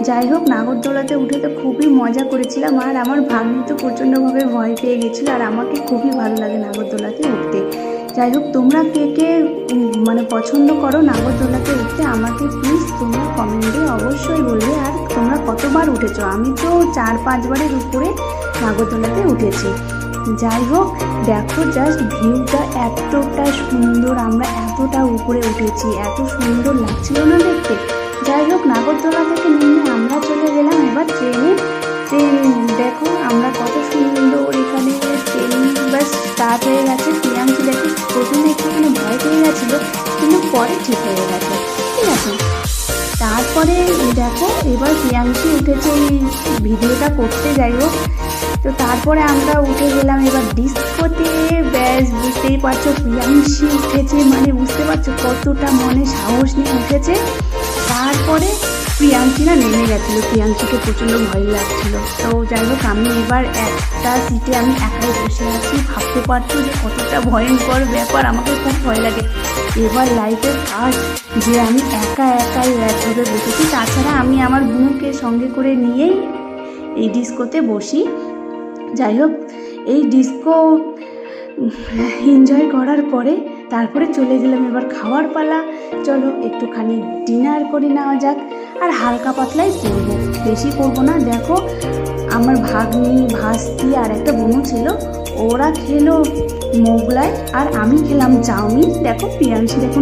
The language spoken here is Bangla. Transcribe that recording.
যাই হোক, নাগরদোলাতে উঠে তো খুবই মজা করেছিলাম, আর আমার ভাগ্নি তো প্রচণ্ডভাবে ভয় পেয়ে গেছিলো, আর আমাকে খুবই ভালো লাগে নাগরদোলাতে উঠতে। যাই হোক, তোমরা কে কে মানে পছন্দ করো নাগরদোলাতে উঠতে, আমাকে প্লিজ তোমরা কমেন্টে অবশ্যই বলবে। আর তোমরা কতবার উঠেছো? আমি তো 4-5 বারের উপরে নাগরদোলাতে উঠেছি। যাই হোক, দেখো জাস্ট ভিউটা এতটা সুন্দর, আমরা এতটা উপরে উঠেছি, এত সুন্দর লাগছিল না দেখতে। যাই হোক, নাগরদোলা থেকে নেমে আমরা চলে গেলাম এবার ট্রেনে। ট্রেন দেখো আমরা কত সুন্দর, এখানে ট্রেন বাস স্টার্ট হয়ে গেছে। প্রিয়াঙ্কি দেখো প্রথমে একটুখানি ভয় পেয়ে গেছিলো, কিন্তু পরে ঠিক হয়ে গেছে, ঠিক আছে। তারপরে দেখো এবার প্রিয়াঙ্কি উঠেছে এই ভিডিওটা করতে। যাই হোক, তো তারপরে আমরা উঠে গেলাম এবার ডিস্কোতে। ব্যাস বুঝতেই পারছো, প্রিয়াঙ্কি উঠেছে মানে বুঝতে পারছো কতটা মনে সাহস নিয়ে উঠেছে। তারপরে প্রিয়াঙ্কিরা নেমে গেছিলো, প্রিয়াঙ্কিকে প্রচণ্ড ভয় লাগছিলো। তো যাই হোক, আমি এবার একটা সিটে আমি একাই বসে আছি। ভাবতে পারছো যে কতটা ভয়ঙ্কর ব্যাপার, আমাকে খুব ভয় লাগে। এবার লাইফের ফার্স্ট যে আমি একাই একভাবে বসেছি, তাছাড়া আমি আমার বোনকে সঙ্গে করে নিয়েই এই ডিস্কোতে বসি। যাই হোক, এই ডিস্কো এনজয় করার পরে তারপরে চলে গেলাম এবার খাওয়ার পালা। চলো একটুখানি ডিনার করে নেওয়া যাক, আর হালকা পাতলাই করবো, বেশি করবো না। দেখো আমার ভাগ্নি, ভাস্তি আর একটা বোন ছিল, ওরা খেলো মোগলাই আর আমি খেলাম চাউমিন। দেখো প্রিয়াংশী দেখো